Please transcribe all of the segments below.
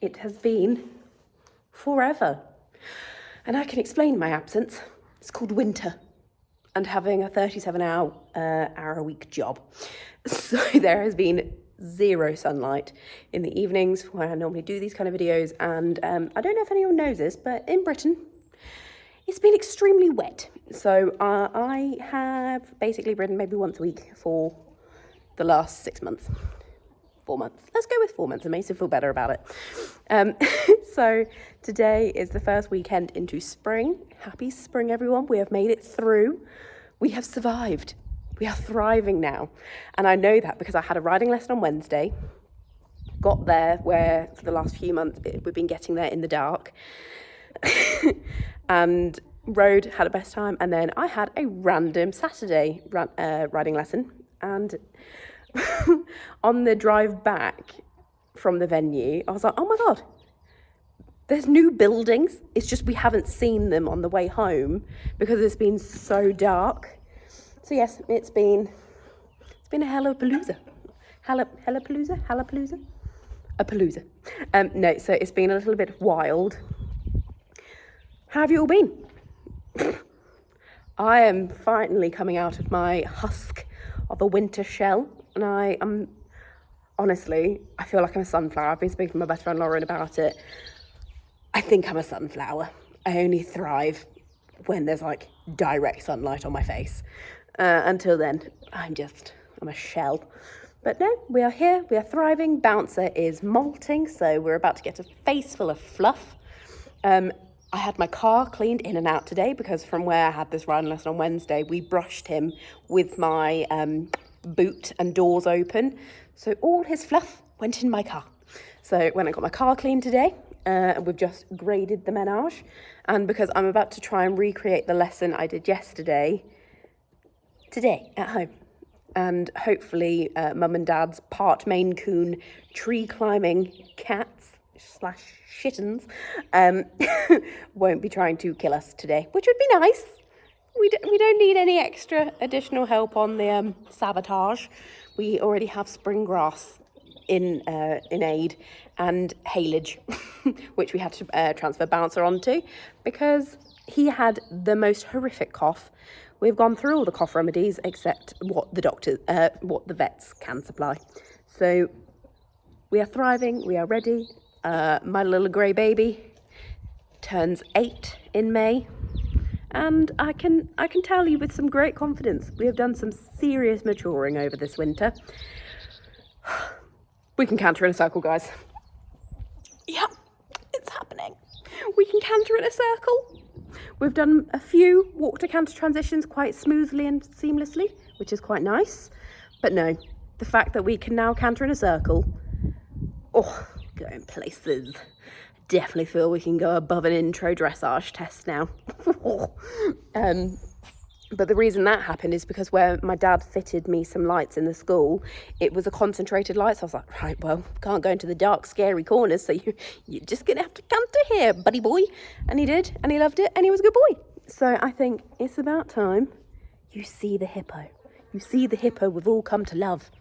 It has been forever. And I can explain my absence. It's called winter and having a 37-hour a week job. So there has been zero sunlight in the evenings where I normally do these kind of videos. And I don't know if anyone knows this, but in Britain, it's been extremely wet. So I have basically ridden maybe once a week for the last 6 months. 4 months. Let's go with 4 months. It makes me feel better about it. So today is the first weekend into spring. Happy spring, everyone. We have made it through. We have survived. We are thriving now. And I know that because I had a riding lesson on Wednesday. Got there where for the last few months we've been getting there in the dark. And rode, had a best time. And then I had a random Saturday riding lesson. And on the drive back from the venue, I was like, oh my God, there's new buildings. It's just we haven't seen them on the way home because it's been so dark. So yes, it's been a hellapalooza. A palooza. No, so it's been a little bit wild. How have you all been? I am finally coming out of my husk of a winter shell. And I am, honestly, I feel like I'm a sunflower. I've been speaking to my best friend Lauren about it. I think I'm a sunflower. I only thrive when there's like direct sunlight on my face. Until then, I'm a shell. But no, we are here, we are thriving. Bouncer is molting, so we're about to get a face full of fluff. I had my car cleaned in and out today because from where I had this riding lesson on Wednesday, we brushed him with my boot and doors open. So all his fluff went in my car. So when I got my car cleaned today, we've just graded the menage. And because I'm about to try and recreate the lesson I did yesterday, today at home. And hopefully mum and dad's part Maine Coon tree climbing cats / shittens won't be trying to kill us today, which would be nice. We don't need any extra additional help on the sabotage. We already have spring grass in aid and haylage, which we had to transfer Bouncer onto because he had the most horrific cough. We've gone through all the cough remedies except what the vets can supply. So we are thriving. We are ready. My little grey baby turns 8 in May. And I can tell you with some great confidence, we have done some serious maturing over this winter. We can canter in a circle, guys. Yeah, it's happening. We can canter in a circle. We've done a few walk to canter transitions quite smoothly and seamlessly, which is quite nice. But no, the fact that we can now canter in a circle, going places. Definitely feel we can go above an intro dressage test now. But the reason that happened is because where my dad fitted me some lights in the school, it was a concentrated light. So I was like, right, well, can't go into the dark, scary corners. So you're just going to have to canter here, buddy boy. And he did, and he loved it, and he was a good boy. So I think it's about time you see the hippo. You see the hippo we've all come to love.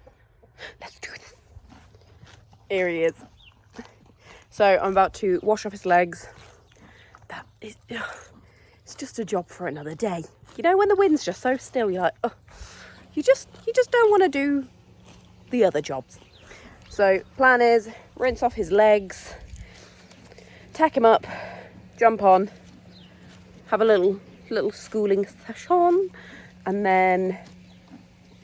Let's do this. Here he is. So I'm about to wash off his legs. That is, it's just a job for another day. You know, when the wind's just so still, you're like, oh, you just don't want to do the other jobs. So plan is rinse off his legs, tack him up, jump on, have a little schooling session, and then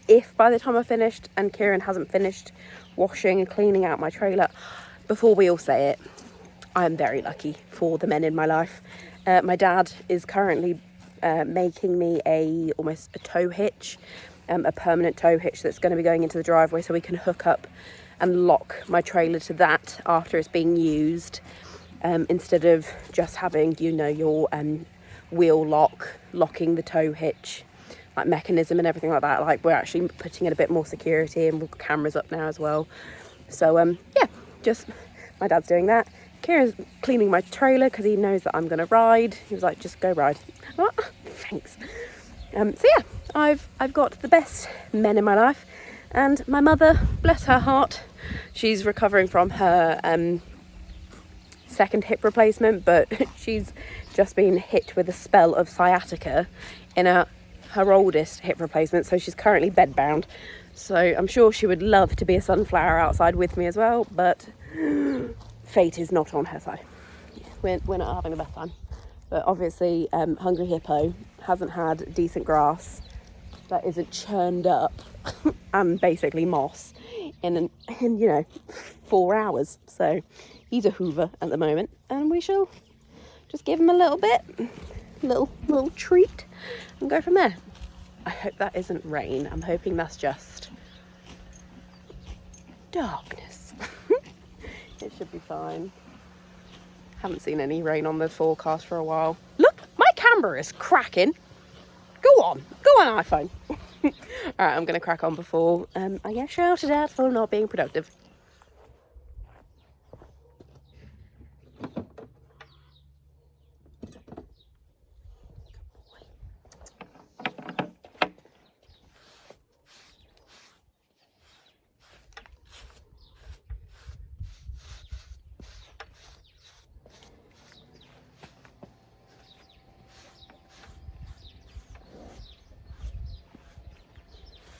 if by the time I've finished and Kieran hasn't finished washing and cleaning out my trailer, before we all say it, I'm very lucky for the men in my life. My dad is currently making me almost a tow hitch, a permanent tow hitch that's going to be going into the driveway so we can hook up and lock my trailer to that after it's being used, instead of just having, your wheel locking the tow hitch, like mechanism and everything like that. Like, we're actually putting in a bit more security and we've got cameras up now as well. So just my dad's doing that. Kieran's cleaning my trailer because he knows that I'm going to ride. He was like, just go ride. Oh, thanks. I've got the best men in my life. And my mother, bless her heart, she's recovering from her second hip replacement, but she's just been hit with a spell of sciatica in her oldest hip replacement, so she's currently bedbound. So I'm sure she would love to be a sunflower outside with me as well, but fate is not on her side. We're not having the best time. But obviously, Hungry Hippo hasn't had decent grass that isn't churned up and basically moss in 4 hours. So he's a hoover at the moment, and we shall just give him a little bit, little treat, and go from there. I hope that isn't rain. I'm hoping that's just darkness. It should be fine. Haven't seen any rain on the forecast for a while. Look, my camera is cracking. Go on iPhone. All right, I'm gonna crack on before I get shouted at for not being productive.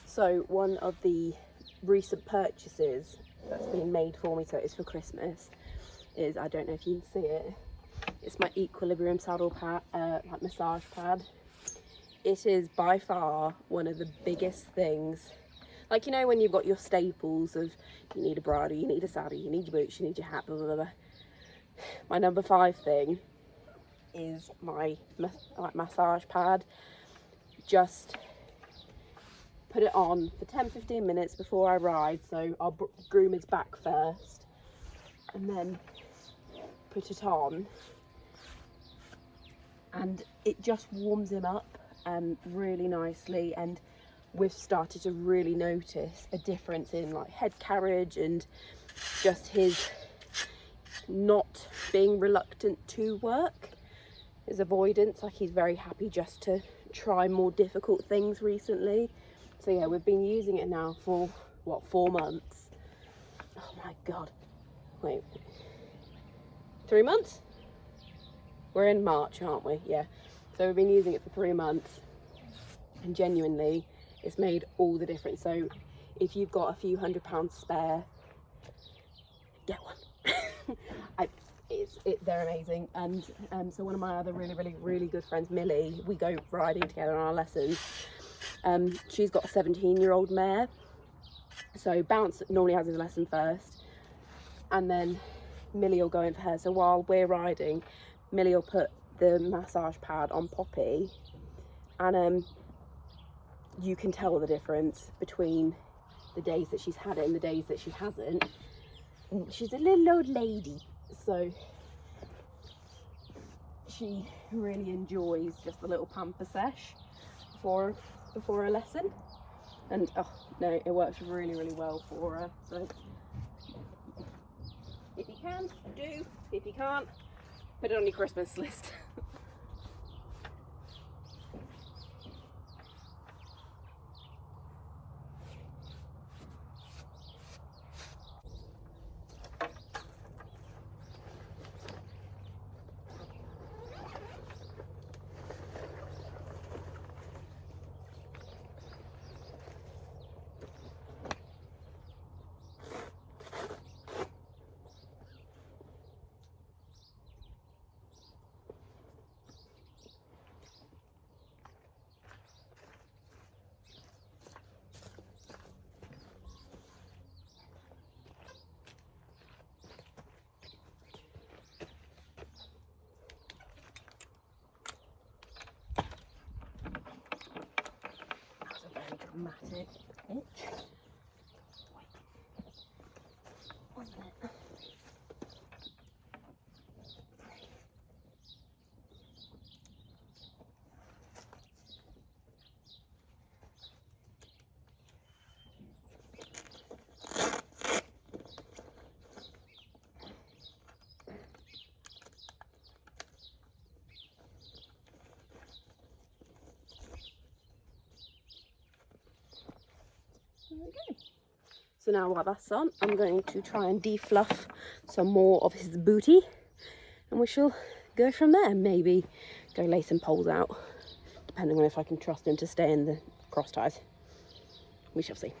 So one of the recent purchases that's been made for me, so it's for Christmas, is, I don't know if you can see it, it's my Equilibrium saddle pad, like massage pad. It is by far one of the biggest things. Like, when you've got your staples of, you need a bridle, you need a saddle, you need your boots, you need your hat, blah, blah, blah. My number 5 thing is my massage pad. Just put it on for 10-15 minutes before I ride, so I'll groom his back first and then put it on, and it just warms him up really nicely. And we've started to really notice a difference in like head carriage and just his not being reluctant to work, his avoidance. Like, he's very happy just to try more difficult things recently. So yeah, we've been using it now for, 4 months? Oh my God. Wait. 3 months? We're in March, aren't we? Yeah. So we've been using it for 3 months, and genuinely, it's made all the difference. So if you've got a few £100 spare, get one. They're amazing. And so one of my other really good friends, Millie, we go riding together on our lessons. She's got a 17-year-old mare, so Bounce normally has his lesson first, and then Millie will go in for her. So while we're riding, Millie will put the massage pad on Poppy, and you can tell the difference between the days that she's had it and the days that she hasn't. And she's a little old lady, so she really enjoys just a little pamper sesh before a lesson. And oh no, it works really well for her. So if you can, do. If you can't, put it on your Christmas list. Dramatic itch, wasn't it? There we go. So now while that's on, I'm going to try and defluff some more of his booty. and we shall go from there. Maybe go lay some poles out, depending on if I can trust him to stay in the cross ties. We shall see.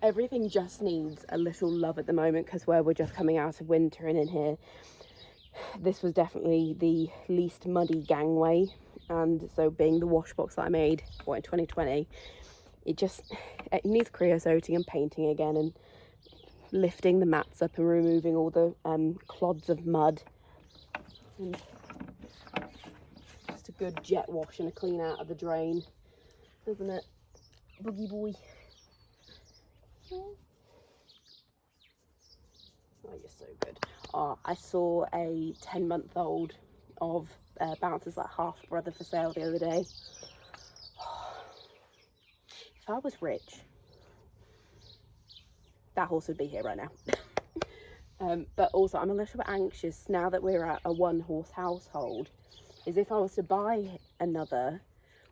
Everything just needs a little love at the moment, because where we're just coming out of winter, and in here, this was definitely the least muddy gangway. And so being the wash box that I made in 2020, it needs creosoting and painting again, and lifting the mats up and removing all the clods of mud, and just a good jet wash and a clean out of the drain, isn't it, Boogie boy? Oh, you're so good. I saw a 10-month-old of Bouncer's like half brother for sale the other day. If I was rich, that horse would be here right now. But also I'm a little bit anxious now that we're at a 1-horse household, is if I was to buy another,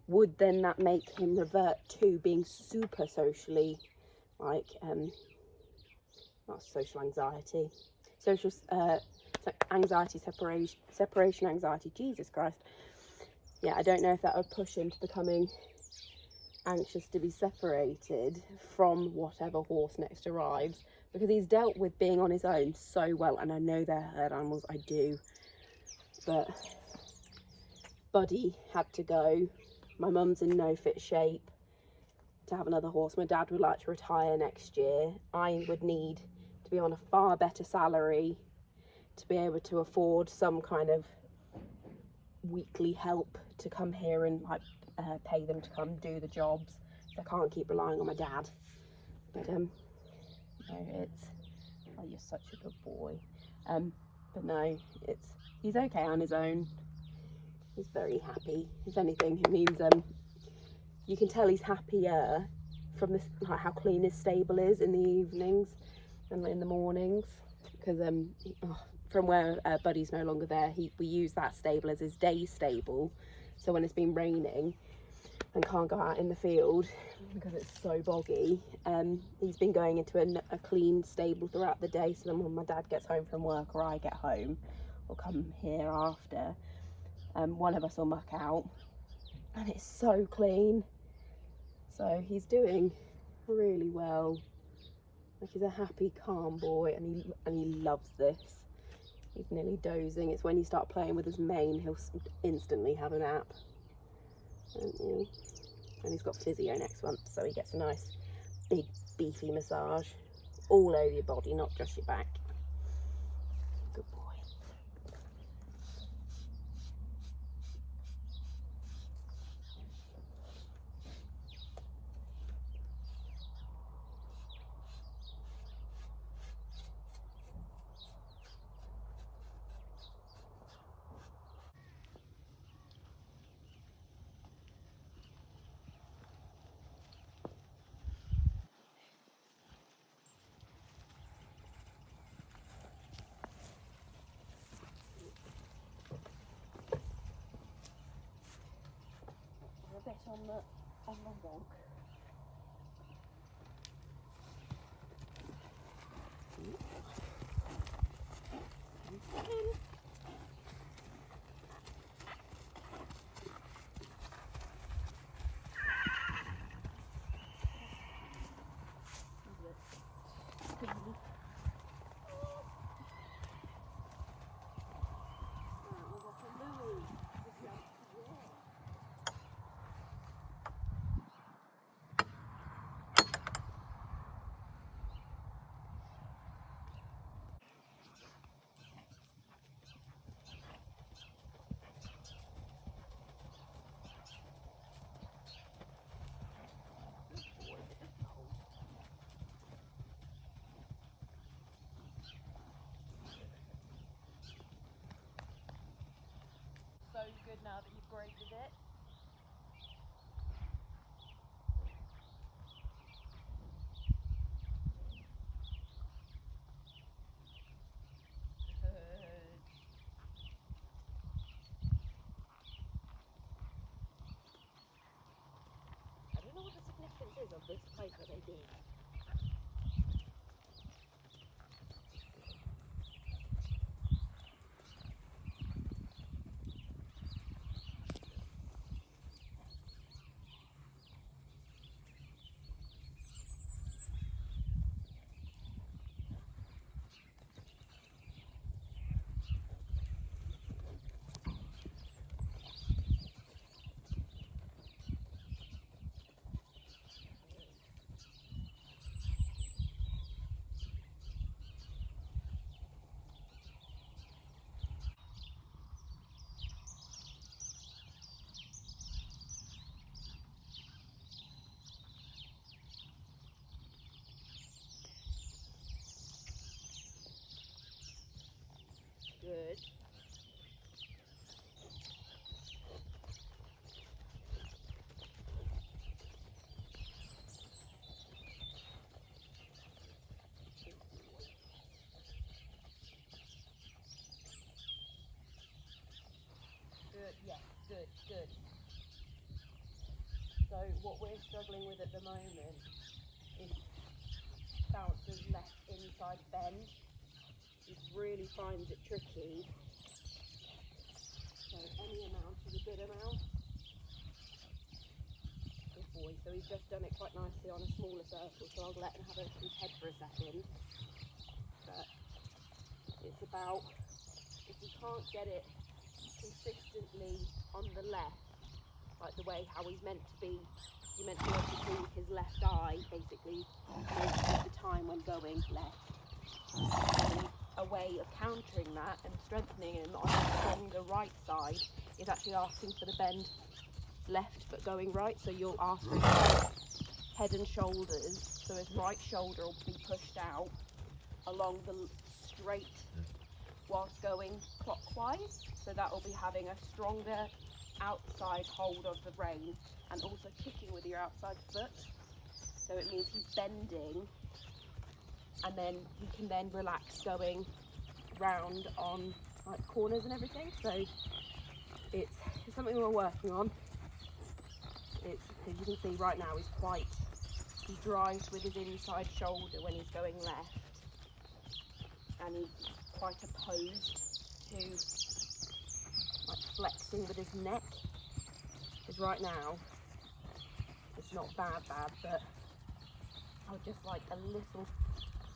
would then that make him revert to being super socially, like, not social anxiety, social anxiety, separation anxiety, Jesus Christ. Yeah, I don't know if that would push him to becoming anxious to be separated from whatever horse next arrives, because he's dealt with being on his own so well, and I know they're herd animals, I do, but Buddy had to go. My mum's in no fit shape to have another horse. My dad would like to retire next year. I would need to be on a far better salary to be able to afford some kind of weekly help to come here and like pay them to come do the jobs. So I can't keep relying on my dad. But no, you're such a good boy. But no, he's okay on his own. He's very happy. If anything, it means you can tell he's happier from this, like how clean his stable is in the evenings and in the mornings, because from where Buddy's no longer there, we use that stable as his day stable. So when it's been raining and can't go out in the field because it's so boggy, he's been going into a clean stable throughout the day, so then when my dad gets home from work or I get home or come here after, one of us will muck out and it's so clean. So he's doing really well. Like, he's a happy, calm boy, and he loves this. He's nearly dozing. It's when you start playing with his mane, he'll instantly have a nap. And he's got physio next month, so he gets a nice big beefy massage all over your body, not just your back. Good boy. A bit on the wonk. So good now that you've graded it. I don't know what the significance is of this pipe that they did. good. Good, yes, good, good. So what we're struggling with at the moment is Bouncer's left inside bend. He really finds it tricky. So any amount is a good amount. Good boy. So he's just done it quite nicely on a smaller circle, so I'll let him have his head for a second. But it's about, if you can't get it consistently on the left, like the way how he's meant to be, you're meant to be able to see his left eye basically most of the time when going left. And a way of countering that and strengthening him on a stronger right side is actually asking for the bend left but going right. So you'll ask for his head and shoulders, so his right shoulder will be pushed out along the straight whilst going clockwise. So that will be having a stronger outside hold of the rein and also kicking with your outside foot. So it means he's bending and then he can then relax going round on like corners and everything. So it's something we're working on. It's, as you can see right now, he drives with his inside shoulder when he's going left, and he's quite opposed to like flexing with his neck. Because right now it's not bad, but I would just like a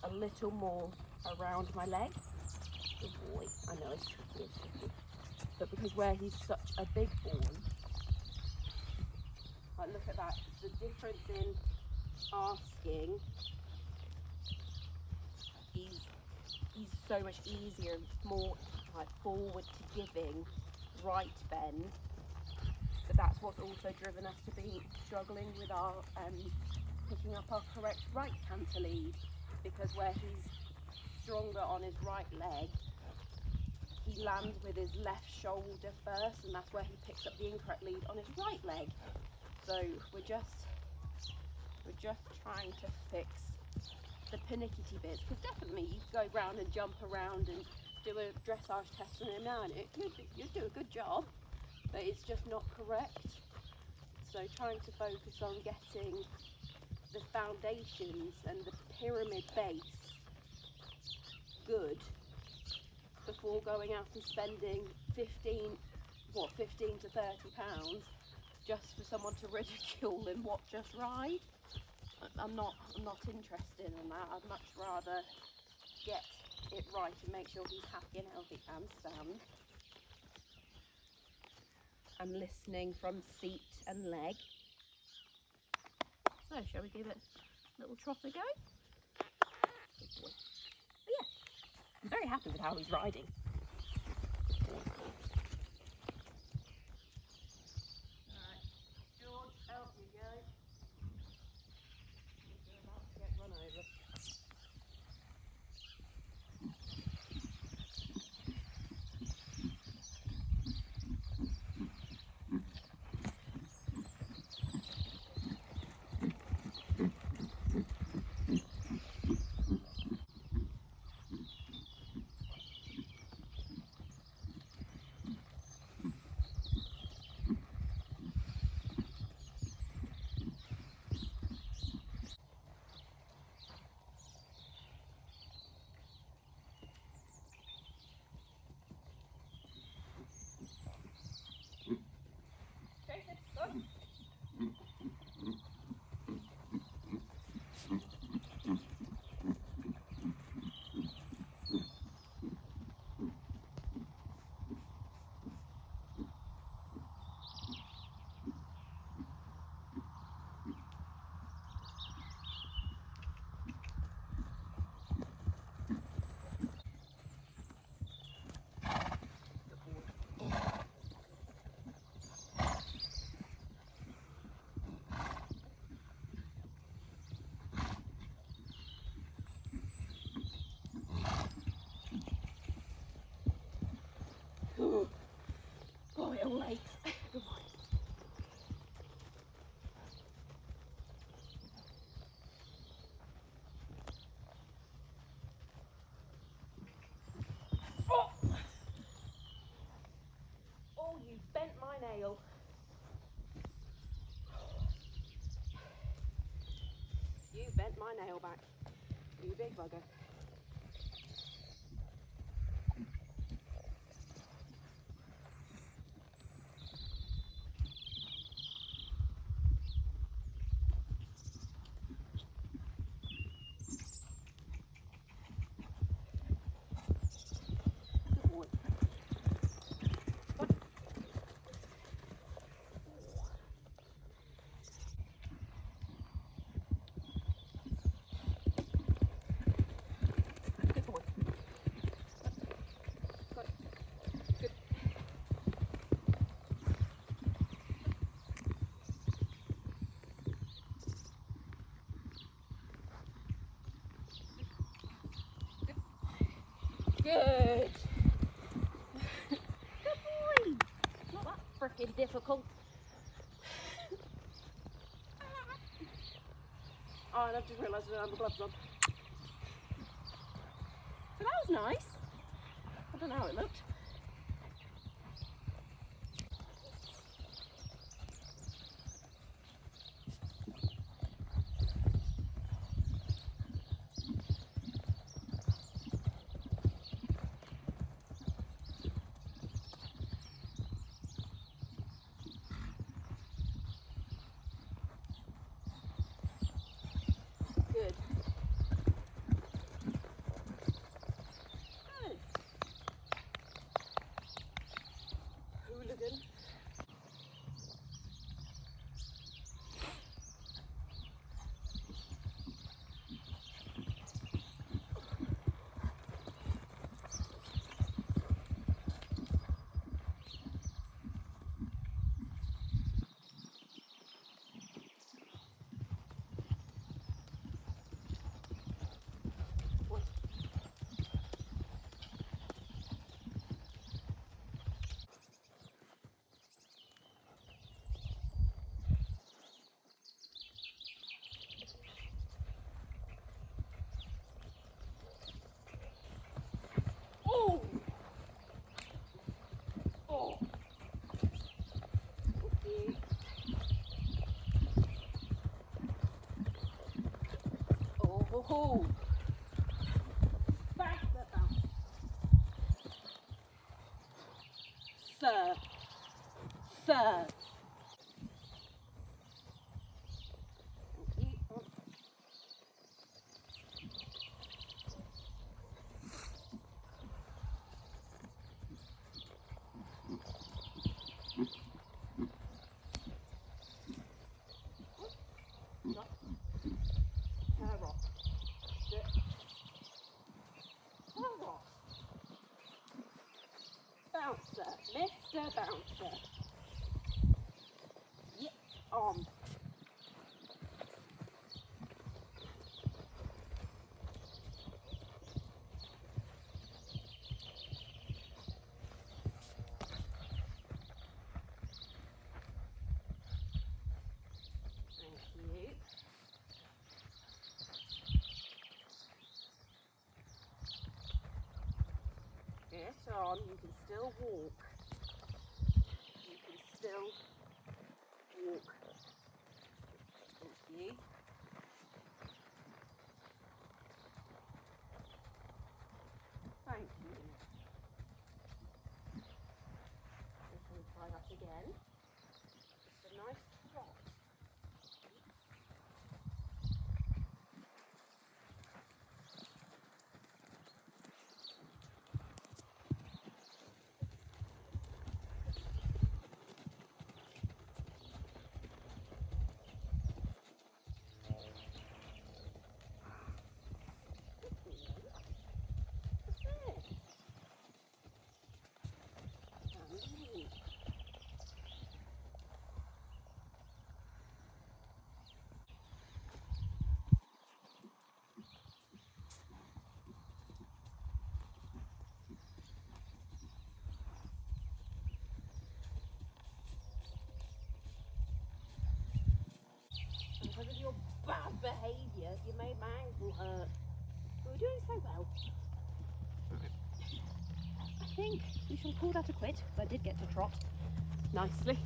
little more around my leg. Good boy. I know it's tricky, but because where he's such a big boy, like look at that, the difference in asking, he's so much easier and more like forward to giving right bend. But that's what's also driven us to be struggling with our picking up our correct right canter lead, because where he's stronger on his right leg, he lands with his left shoulder first, and that's where he picks up the incorrect lead on his right leg. So we're just trying to fix the pernickety bits, because definitely you go round and jump around and do a dressage test on him now, and you do a good job, but it's just not correct. So trying to focus on getting the foundations and the pyramid base good before going out and spending 15 to 30 pounds just for someone to ridicule and watch us ride. I'm not interested in that. I'd much rather get it right and make sure he's happy and healthy and stand. I'm listening from seat and leg. So shall we give it a little trot a go? Good boy. But yeah, I'm very happy with how he's riding. Alright, George, out you go. You're about to get run over. nail. You bent my nail back, you big bugger. Good. Good boy. Not that freaking difficult. Oh, and I've just realised I don't have my gloves on. So that was nice. I don't know how it looked. Good. Good. Hooligan. Oh! Oh! Okay. Oh ho ho! Back that bounce. Sir. Sir. Okay. Oh. No. Rock. Sit. Rock. Bouncer. Mr. Bouncer. Yep. On. Thank you. Get on, you can still walk. You can still walk. Thank you. Thank you. We can try that again. Just a nice trot. Because of your bad behaviour, you made my ankle hurt. But we're doing so well. I think we shall call that a quit, because I did get to trot. nicely.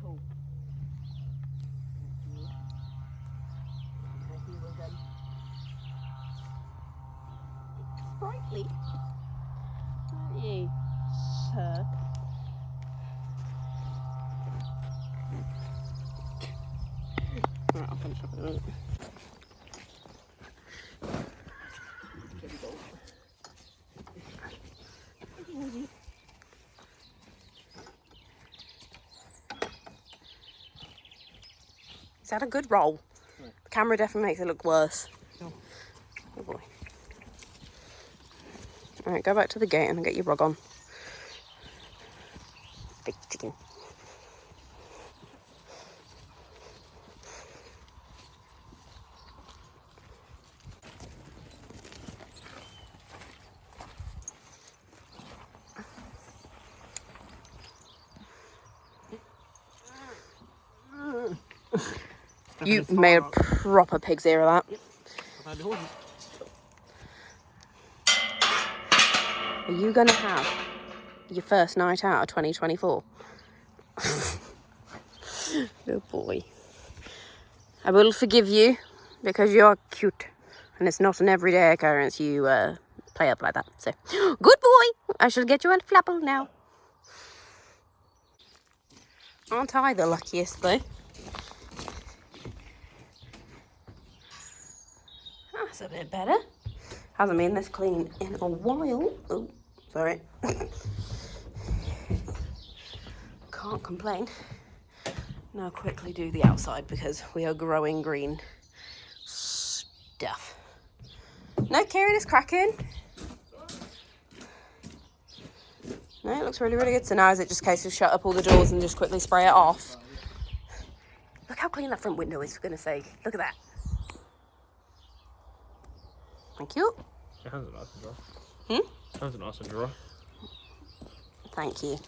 Oh. He was sprightly, aren't you, sir? Right, I'll finish up in a minute. Here we go. Is that a good roll? No. The camera definitely makes it look worse. No. Oh boy. Alright, go back to the gate and get your rug on. Big chicken. You made a proper pig's ear of that. Yep. Are you going to have your first night out of 2024? Good boy. I will forgive you because you're cute and it's not an everyday occurrence you play up like that. So, good boy. I shall get you a flapple now. Aren't I the luckiest though? That's a bit better. Hasn't been this clean in a while. Oh, sorry. Can't complain. Now quickly do the outside because we are growing green stuff. No, Kieran is cracking. No, it looks really, really good. So now is it just a case of shut up all the doors and just quickly spray it off? Look how clean that front window is, for goodness sake. Look at that. Thank you. Your hands are nice and dry. Hmm? Hands are nice and dry. Thank you.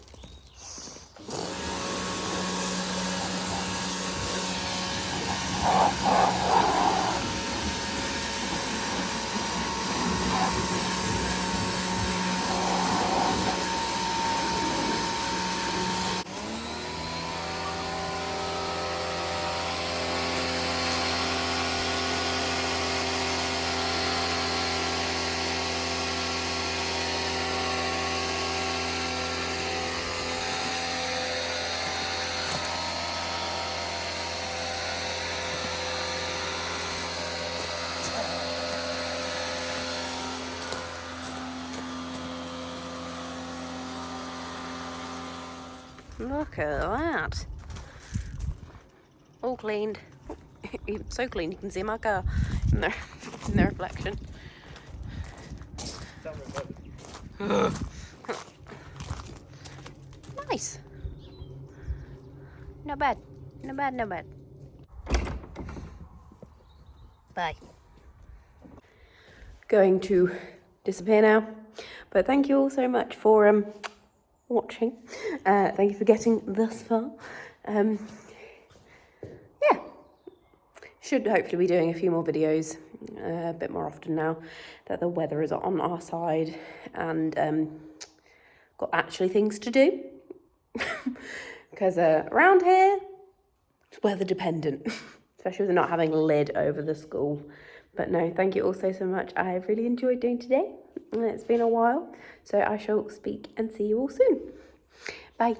Look at that. All cleaned. So clean you can see my car in the reflection. Nice. Not bad. Not bad, not bad. Bye. Going to disappear now. But thank you all so much for watching. Thank you for getting thus far. Yeah, should hopefully be doing a few more videos a bit more often now that the weather is on our side and got actually things to do. Because around here, it's weather dependent, especially with not having a lid over the school. But no, thank you all so much. I've really enjoyed doing today. It's been a while, so I shall speak and see you all soon. Bye.